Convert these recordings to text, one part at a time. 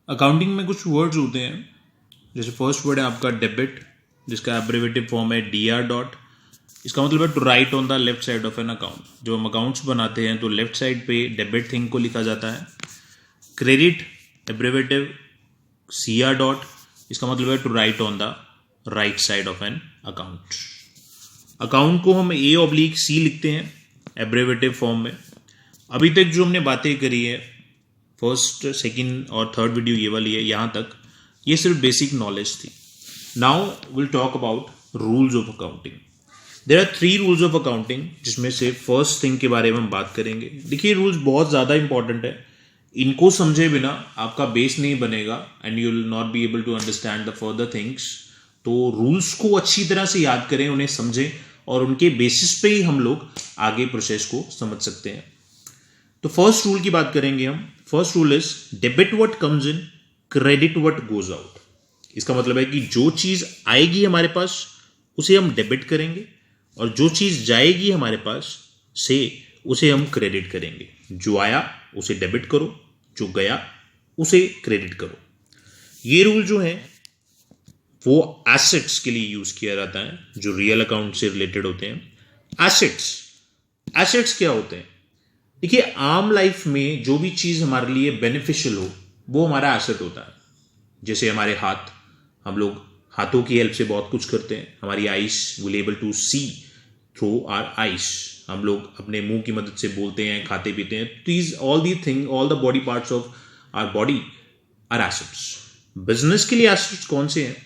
Accounting में कुछ words होते हैं, जैसे फर्स्ट वर्ड है आपका डेबिट, जिसका एब्रिवेटिव फॉर्म है DR डॉट। इसका मतलब है to write on the left side of an account. जब हम अकाउंट्स बनाते हैं तो लेफ्ट साइड पे डेबिट थिंग को लिखा जाता है। क्रेडिट एब्रिवेटिव CR डॉट, इसका मतलब है to write on the right side of an account. Account को हम A/C लिखते हैं एब्रिवेटिव फॉर्म में। अभी तक जो हमने बातें करी है, फर्स्ट, सेकंड और थर्ड वीडियो ये वाली है, यहाँ तक ये सिर्फ बेसिक नॉलेज थी। Now will talk about rules of accounting. There are 3 rules of accounting, जिसमें से फर्स्ट थिंग के बारे में हम बात करेंगे। देखिए, रूल्स बहुत ज़्यादा इंपॉर्टेंट है। इनको समझे बिना आपका बेस नहीं बनेगा and you will not be able to understand the further things. तो रूल्स को अच्छी तरह से याद करें, उन्हें समझें और उनके बेसिस पे ही हम लोग आगे प्रोसेस को समझ सकते हैं। तो फर्स्ट रूल की बात करेंगे हम। First rule is debit what comes in, credit what goes out. इसका मतलब है कि जो चीज आएगी हमारे पास उसे हम डेबिट करेंगे और जो चीज जाएगी हमारे पास से उसे हम क्रेडिट करेंगे। जो आया उसे डेबिट करो, जो गया उसे क्रेडिट करो। ये रूल जो है वो एसेट्स के लिए यूज किया जाता है, जो रियल अकाउंट से रिलेटेड होते हैं। एसेट्स क्या होते हैं? देखिए, आम लाइफ में जो भी चीज हमारे लिए बेनिफिशियल हो वो हमारा एसेट होता है। जैसे हमारे हाथ, हम लोग हाथों की हेल्प से बहुत कुछ करते हैं। हमारी eyes will able to see through our eyes. हम लोग अपने मुंह की मदद से बोलते हैं, खाते पीते हैं। These all the thing, all the body parts of our body are assets. Business के लिए एसेट्स कौन से हैं?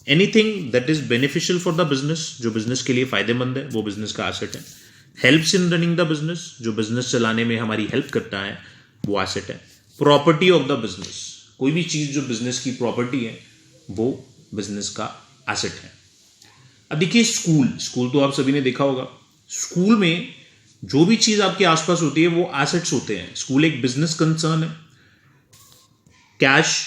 Anything that is beneficial for the business, जो बिजनेस के लिए फायदेमंद है, वो बिजनेस का एसेट है। Helps in running the business, जो बिजनेस चलाने में हमारी हेल्प करता है, वो एसेट है। प्रॉपर्टी ऑफ द बिजनेस, कोई भी चीज जो बिजनेस की प्रॉपर्टी है वो बिजनेस का एसेट है। अब देखिए, स्कूल तो आप सभी ने देखा होगा। स्कूल में जो भी चीज आपके आसपास होती है वो एसेट्स होते हैं। स्कूल एक बिजनेस कंसर्न है। कैश,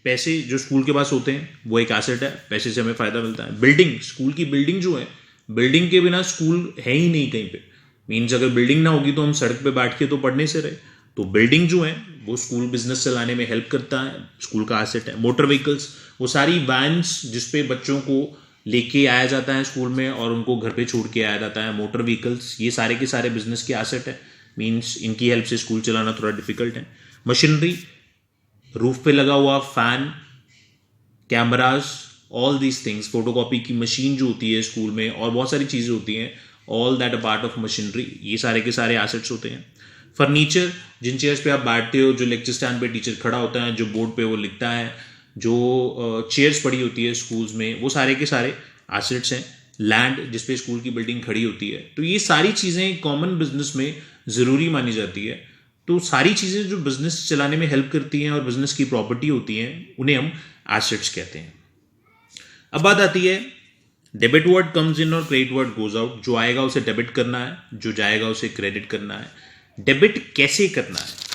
पैसे जो स्कूल के पास होते हैं वो एक एसेट है, पैसे से हमें फायदा मिलता है। बिल्डिंग, स्कूल की बिल्डिंग जो है, बिल्डिंग के बिना स्कूल है ही नहीं कहीं पे। मीन्स अगर बिल्डिंग ना होगी तो हम सड़क पे बैठ के तो पढ़ने से रहे। तो बिल्डिंग जो है वो स्कूल बिजनेस चलाने में हेल्प करता है, स्कूल का एसेट है। मोटर व्हीकल्स, वो सारी वैन्स जिसपे बच्चों को लेके आया जाता है स्कूल में और उनको घर पे छोड़ के आया जाता है, मोटर व्हीकल्स, ये सारे के सारे बिजनेस के एसेट है। मीन्स इनकी हेल्प से स्कूल चलाना थोड़ा डिफिकल्ट है। मशीनरी, रूफ पे लगा हुआ fan, cameras, all these things, photocopy की मशीन जो होती है स्कूल में, और बहुत सारी चीज़ें होती हैं, all that a part of machinery, ये सारे के सारे एसेट्स होते हैं। फर्नीचर, जिन चेयर्स पे आप बैठते हो, जो लेक्चर स्टैंड पे टीचर खड़ा होता है, जो बोर्ड पे वो लिखता है, जो चेयर्स पड़ी होती है स्कूल्स में, वो सारे के सारे एसेट्स हैं। लैंड, जिसपे स्कूल की बिल्डिंग खड़ी होती है। तो ये सारी चीज़ें कॉमन बिजनेस में ज़रूरी मानी जाती है। तो सारी चीज़ें जो बिजनेस चलाने में हेल्प करती हैं और बिजनेस की प्रॉपर्टी होती हैं, उन्हें हम एसेट्स कहते हैं। अब बात आती है डेबिट वर्ड कम्स इन और क्रेडिट वर्ड गोज आउट। जो आएगा उसे डेबिट करना है, जो जाएगा उसे क्रेडिट करना है। डेबिट कैसे करना है?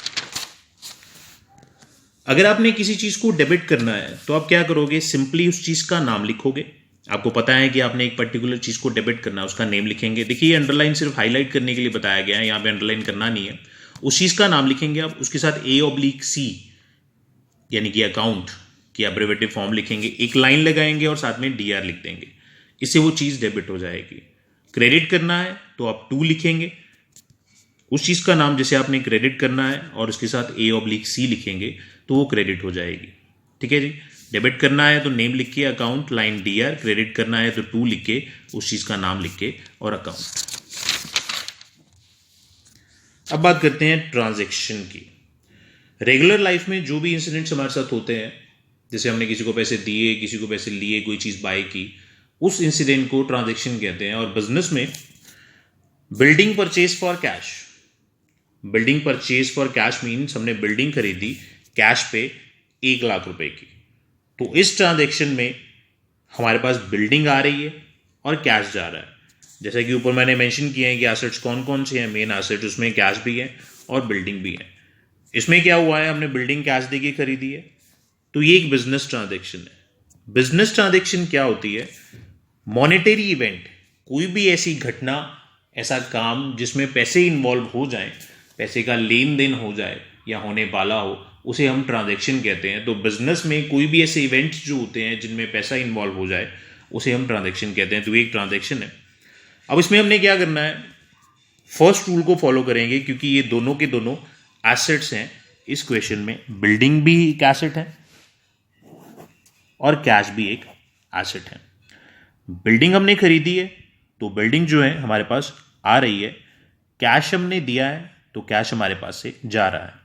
अगर आपने किसी चीज को डेबिट करना है तो आप क्या करोगे? सिंपली उस चीज का नाम लिखोगे। आपको पता है कि आपने एक पर्टिकुलर चीज को डेबिट करना है, उसका नेम लिखेंगे। देखिए, अंडरलाइन सिर्फ हाईलाइट करने के लिए बताया गया है, यहाँ पे अंडरलाइन करना नहीं है। उस चीज का नाम लिखेंगे आप, उसके साथ A/C यानी कि अकाउंट की एब्रिवेटिव फॉर्म लिखेंगे, एक लाइन लगाएंगे और साथ में DR लिख देंगे। इससे वो चीज डेबिट हो जाएगी। क्रेडिट करना है तो आप टू लिखेंगे, उस चीज का नाम जिसे आपने क्रेडिट करना है, और उसके साथ A/C लिखेंगे तो वो क्रेडिट हो जाएगी। ठीक है जी। डेबिट करना है तो नेम लिख के अकाउंट, लाइन DR। क्रेडिट करना है तो टू लिख के, उस चीज का नाम लिख के और अकाउंट। अब बात करते हैं ट्रांजैक्शन की। रेगुलर लाइफ में जो भी इंसिडेंट्स हमारे साथ होते हैं, जैसे हमने किसी को पैसे दिए, किसी को पैसे लिए, कोई चीज बाय की, उस इंसिडेंट को ट्रांजैक्शन कहते हैं। और बिजनेस में building purchase for cash, building purchase for cash means हमने बिल्डिंग खरीदी कैश पे 1 लाख रुपए की। तो इस ट्रांजैक्शन में हमारे पास बिल्डिंग आ रही है और कैश जा रहा है। जैसे कि ऊपर मैंने मेंशन किया है कि एसेट्स कौन कौन से हैं। मेन एसेट, उसमें कैश भी है और बिल्डिंग भी है। इसमें क्या हुआ है, हमने बिल्डिंग कैश देके खरीदी है, तो ये एक बिजनेस ट्रांजैक्शन है। बिजनेस ट्रांजैक्शन क्या होती है? मॉनेटरी इवेंट, कोई भी ऐसी घटना, ऐसा काम जिसमें पैसे इन्वॉल्व हो जाए, पैसे का लेन देन हो जाए, या होने वाला हो उसे हम ट्रांजैक्शन कहते हैं। तो बिजनेस में कोई भी ऐसे इवेंट्स जो होते हैं जिनमें पैसा इन्वॉल्व हो जाए उसे हम ट्रांजैक्शन कहते हैं। तो ये एक ट्रांजैक्शन है। अब इसमें हमने क्या करना है, फर्स्ट रूल को फॉलो करेंगे क्योंकि ये दोनों के दोनों एसेट्स हैं। इस क्वेश्चन में बिल्डिंग भी एक एसेट है और कैश भी एक एसेट है। बिल्डिंग हमने खरीदी है तो बिल्डिंग जो है हमारे पास आ रही है, कैश हमने दिया है तो कैश हमारे पास से जा रहा है।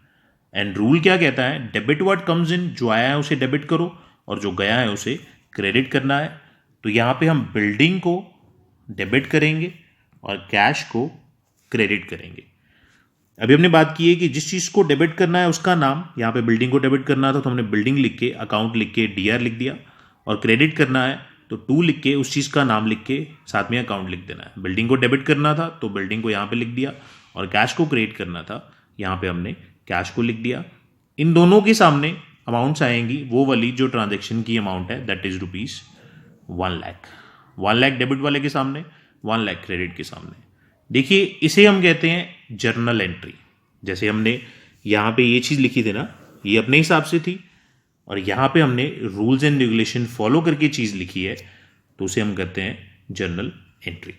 एंड रूल क्या कहता है, डेबिट व्हाट कम्स इन, जो आया है उसे डेबिट करो और जो गया है उसे क्रेडिट करना है। तो यहाँ पे हम बिल्डिंग को डेबिट करेंगे और कैश को क्रेडिट करेंगे। अभी हमने बात की है कि जिस चीज़ को डेबिट करना है उसका नाम, यहाँ पे बिल्डिंग को डेबिट करना था तो हमने बिल्डिंग लिख के अकाउंट लिख के DR लिख दिया, और क्रेडिट करना है तो टू लिख के उस चीज़ का नाम लिख के साथ में अकाउंट लिख देना है। बिल्डिंग को डेबिट करना था तो बिल्डिंग को यहाँ पे लिख दिया, और कैश को क्रेडिट करना था यहाँ पे हमने कैश को लिख दिया। इन दोनों के सामने अमाउंट्स आएंगी वो वाली जो ट्रांजेक्शन की अमाउंट है, that is ₹1 lakh. 1 lakh debit वाले के सामने, 1 लाख क्रेडिट के सामने। देखिए इसे हम कहते हैं जर्नल एंट्री। जैसे हमने यहाँ पे ये चीज़ लिखी थी ना, ये अपने हिसाब से थी, और यहाँ पे हमने रूल्स एंड रेगुलेशन फॉलो करके चीज़ लिखी है, तो उसे हम कहते हैं जर्नल एंट्री।